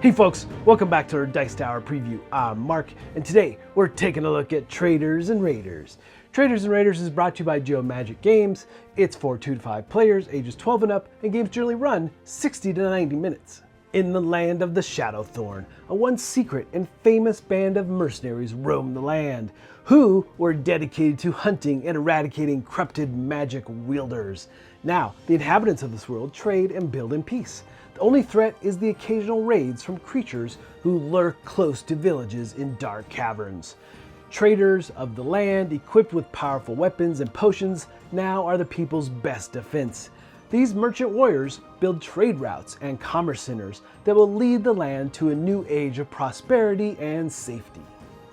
Hey folks, welcome back to our Dice Tower preview. I'm Mark, and today we're taking a look at Traders and Raiders. Traders and Raiders is brought to you by Joe Magic Games. It's for 2 to 5 players, ages 12 and up, and games generally run 60 to 90 minutes. In the land of the Shadowthorn, a once secret and famous band of mercenaries roam the land, who were dedicated to hunting and eradicating corrupted magic wielders. Now, the inhabitants of this world trade and build in peace. The only threat is the occasional raids from creatures who lurk close to villages in dark caverns. Traders of the land, equipped with powerful weapons and potions, now are the people's best defense. These merchant warriors build trade routes and commerce centers that will lead the land to a new age of prosperity and safety.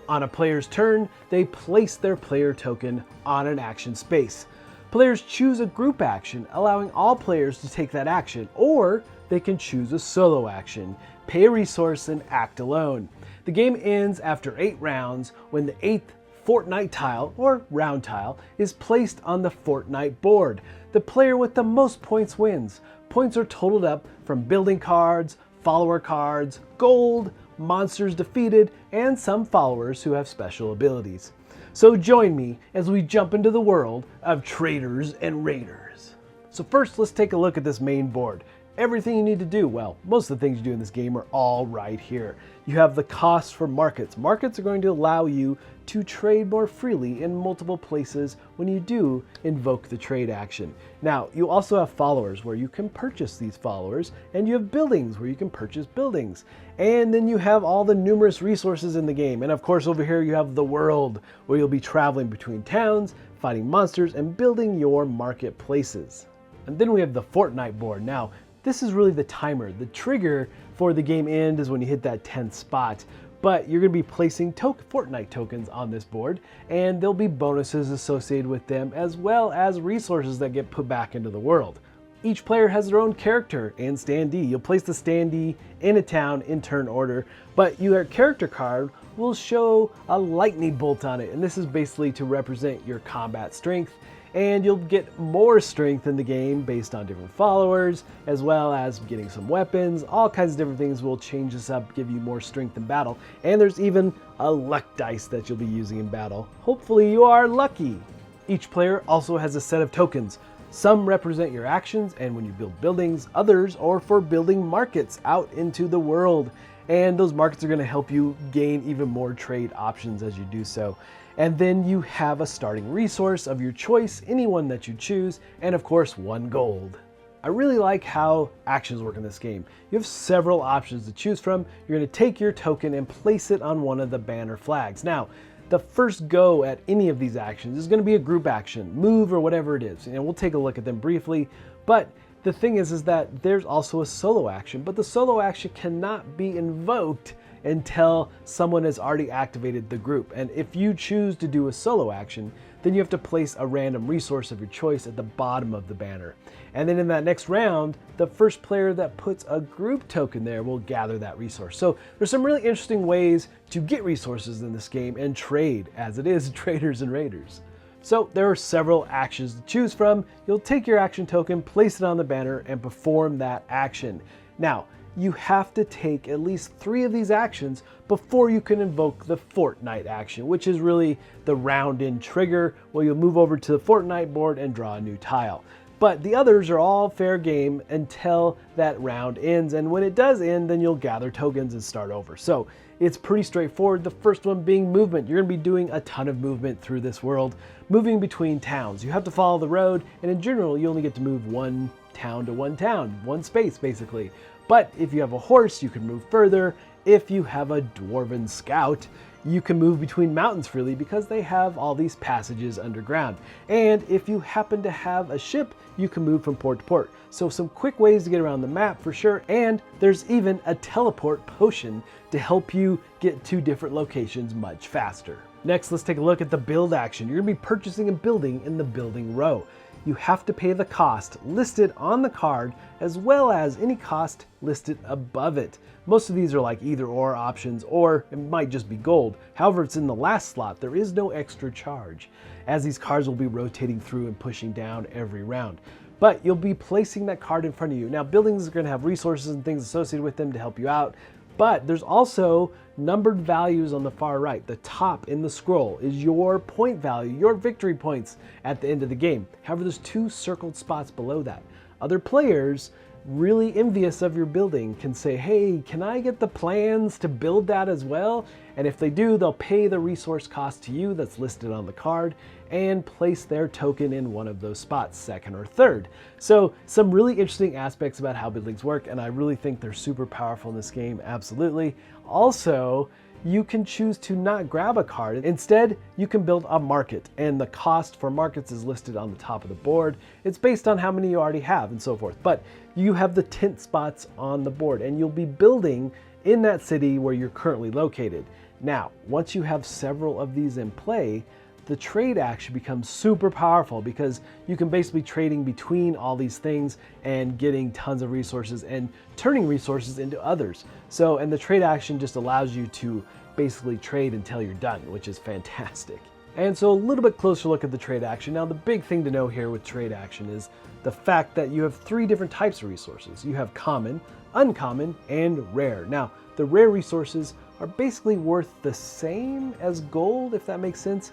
On a player's turn, they place their player token on an action space. Players choose a group action, allowing all players to take that action, or they can choose a solo action, pay a resource, and act alone. The game ends after 8 rounds when the 8th fortnight tile, or round tile, is placed on the fortnight board. The player with the most points wins. Points are totaled up from building cards, follower cards, gold, monsters defeated, and some followers who have special abilities. So join me as we jump into the world of Traders and Raiders. So first, let's take a look at this main board. Everything you need to do, well, most of the things you do in this game are all right here. You have the costs for markets. Markets are going to allow you to trade more freely in multiple places when you do invoke the trade action. Now, you also have followers where you can purchase these followers, and you have buildings where you can purchase buildings. And then you have all the numerous resources in the game. And of course, over here you have the world where you'll be traveling between towns, fighting monsters, and building your marketplaces. And then we have the fortnight board. Now, this is really the timer. The trigger for the game end is when you hit that 10th spot, but you're going to be placing fortnight tokens on this board, and there'll be bonuses associated with them, as well as resources that get put back into the world. Each player has their own character and standee. You'll place the standee in a town in turn order, but your character card will show a lightning bolt on it, and this is basically to represent your combat strength. And you'll get more strength in the game based on different followers, as well as getting some weapons. All kinds of different things will change this up, give you more strength in battle. And there's even a luck dice that you'll be using in battle. Hopefully you are lucky. Each player also has a set of tokens. Some represent your actions and when you build buildings, others are for building markets out into the world. And those markets are going to help you gain even more trade options as you do so. And then you have a starting resource of your choice, any one that you choose, and of course 1 gold. I really like how actions work in this game. You have several options to choose from. You're going to take your token and place it on one of the banner flags. Now, the first go at any of these actions is going to be a group action, move, or whatever it is, and we'll take a look at them briefly. But the thing is that there's also a solo action, but the solo action cannot be invoked until someone has already activated the group. And if you choose to do a solo action, then you have to place a random resource of your choice at the bottom of the banner. And then in that next round, the first player that puts a group token there will gather that resource. So there's some really interesting ways to get resources in this game and trade, as it is Traders and Raiders. So there are several actions to choose from. You'll take your action token, place it on the banner, and perform that action. Now, you have to take at least 3 of these actions before you can invoke the fortnight action, which is really the round in trigger where you'll move over to the fortnight board and draw a new tile. But the others are all fair game until that round ends, and when it does end, then you'll gather tokens and start over. So it's pretty straightforward. The first one being movement. You're going to be doing a ton of movement through this world, moving between towns. You have to follow the road, and in general, you only get to move 1 town to 1 town, 1 space basically. But if you have a horse, you can move further. If you have a dwarven scout, you can move between mountains freely because they have all these passages underground. And if you happen to have a ship, you can move from port to port. So some quick ways to get around the map for sure. And there's even a teleport potion to help you get to different locations much faster. Next, let's take a look at the build action. You're going to be purchasing a building in the building row. You have to pay the cost listed on the card as well as any cost listed above it. Most of these are like either or options, or it might just be gold. However, it's in the last slot. There is no extra charge, as these cards will be rotating through and pushing down every round. But you'll be placing that card in front of you. Now, buildings are going to have resources and things associated with them to help you out. But there's also numbered values on the far right. The top in the scroll is your point value, your victory points at the end of the game. However, there's 2 circled spots below that. Other players, really envious of your building, can say, hey, can I get the plans to build that as well? And if they do, they'll pay the resource cost to you that's listed on the card and place their token in one of those spots, second or third. So some really interesting aspects about how buildings work, and I really think they're super powerful in this game, absolutely. Also, you can choose to not grab a card. Instead, you can build a market, and the cost for markets is listed on the top of the board. It's based on how many you already have and so forth, but you have the tent spots on the board, and you'll be building in that city where you're currently located. Now, once you have several of these in play, the trade action becomes super powerful because you can basically trading between all these things and getting tons of resources and turning resources into others. So, and the trade action just allows you to basically trade until you're done, which is fantastic. And so a little bit closer look at the trade action. Now, the big thing to know here with trade action is the fact that you have 3 different types of resources. You have common, uncommon, and rare. Now, the rare resources are basically worth the same as gold, if that makes sense,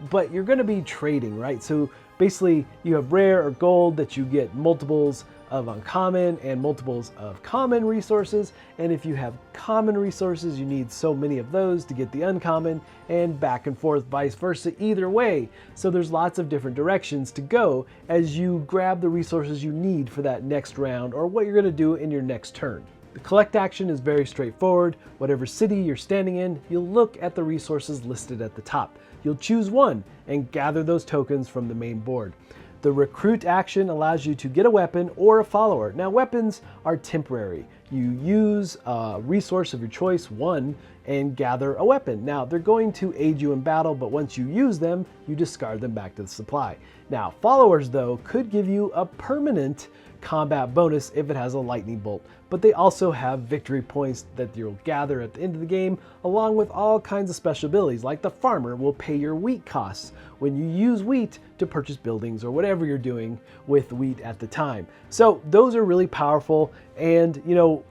but you're gonna be trading, right? So basically you have rare or gold that you get multiples of uncommon and multiples of common resources. And if you have common resources, you need so many of those to get the uncommon, and back and forth, vice versa, either way. So there's lots of different directions to go as you grab the resources you need for that next round or what you're gonna do in your next turn. The collect action is very straightforward. Whatever city you're standing in, you'll look at the resources listed at the top. You'll choose one and gather those tokens from the main board. The recruit action allows you to get a weapon or a follower. Now, weapons are temporary. You use a resource of your choice, one, and gather a weapon. Now, they're going to aid you in battle, but once you use them, you discard them back to the supply. Now, followers, though, could give you a permanent combat bonus if it has a lightning bolt, but they also have victory points that you'll gather at the end of the game, along with all kinds of special abilities, like the farmer will pay your wheat costs when you use wheat to purchase buildings or whatever you're doing with wheat at the time. So those are really powerful, and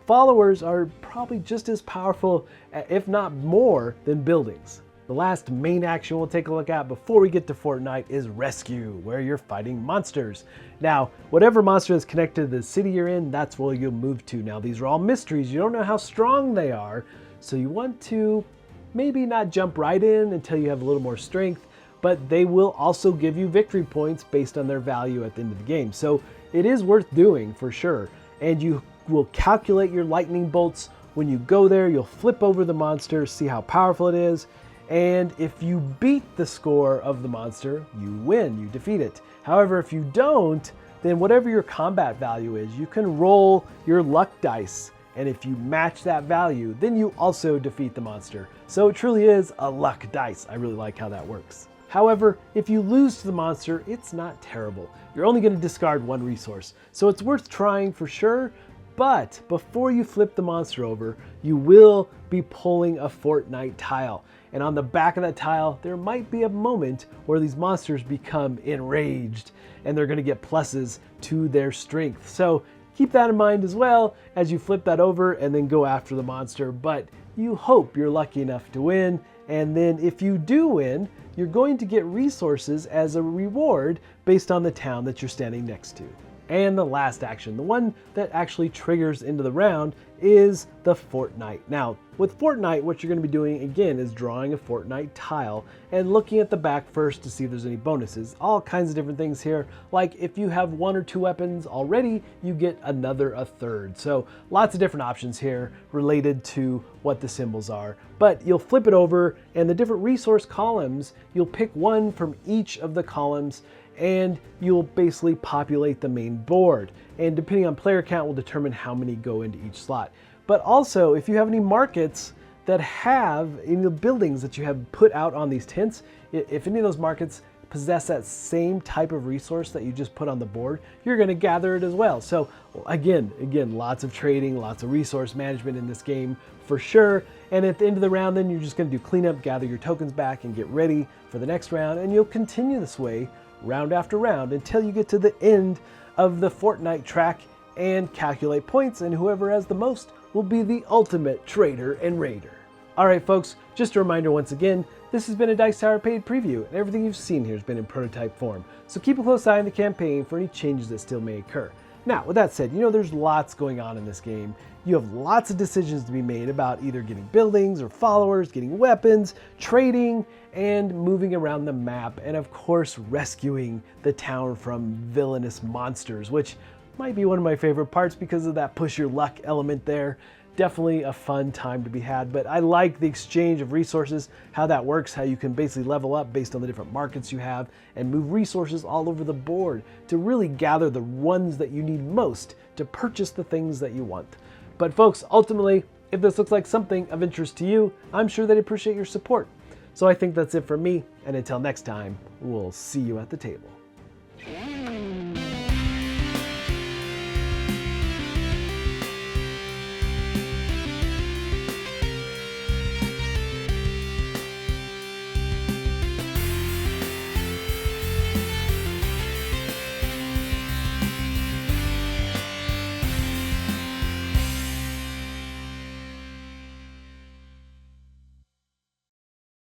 followers are probably just as powerful, if not more, than buildings. The last main action we'll take a look at before we get to Fortnite is Rescue, where you're fighting monsters. Now, whatever monster is connected to the city you're in, that's where you'll move to. Now, these are all mysteries. You don't know how strong they are, so you want to maybe not jump right in until you have a little more strength, but they will also give you victory points based on their value at the end of the game. So it is worth doing for sure, and you will calculate your lightning bolts. When you go there, you'll flip over the monster, see how powerful it is, and if you beat the score of the monster, you win, you defeat it. However, if you don't, then whatever your combat value is, you can roll your luck dice. And if you match that value, then you also defeat the monster. So it truly is a luck dice. I really like how that works. However, if you lose to the monster, it's not terrible. You're only going to discard one resource. So it's worth trying for sure. But before you flip the monster over, you will be pulling a fortnight tile. And on the back of that tile, there might be a moment where these monsters become enraged and they're gonna get pluses to their strength. So keep that in mind as well as you flip that over and then go after the monster. But you hope you're lucky enough to win. And then if you do win, you're going to get resources as a reward based on the town that you're standing next to. And the last action, the one that actually triggers into the round, is the fortnight. Now, with fortnight, what you're going to be doing again is drawing a fortnight tile and looking at the back first to see if there's any bonuses. All kinds of different things here, like if you have 1 or 2 weapons already, you get another a third. So lots of different options here related to what the symbols are. But you'll flip it over, and the different resource columns, you'll pick one from each of the columns, and you'll basically populate the main board. And depending on player count will determine how many go into each slot. But also, if you have any markets that have in the buildings that you have put out on these tents, if any of those markets possess that same type of resource that you just put on the board, you're going to gather it as well. So again, lots of trading, lots of resource management in this game for sure. And at the end of the round, then you're just going to do cleanup, gather your tokens back, and get ready for the next round. And you'll continue this way round after round until you get to the end of the fortnight track and calculate points, and whoever has the most will be the ultimate trader and raider. Alright folks, just a reminder once again, this has been a Dice Tower paid preview, and everything you've seen here has been in prototype form, so keep a close eye on the campaign for any changes that still may occur. Now, with that said, you know there's lots going on in this game. You have lots of decisions to be made about either getting buildings or followers, getting weapons, trading, and moving around the map, and of course rescuing the town from villainous monsters, which might be one of my favorite parts because of that push your luck element there. Definitely a fun time to be had, but I like the exchange of resources, how that works, how you can basically level up based on the different markets you have and move resources all over the board to really gather the ones that you need most to purchase the things that you want. But folks, ultimately, if this looks like something of interest to you, I'm sure they'd appreciate your support. So I think that's it for me, and until next time, we'll see you at the table.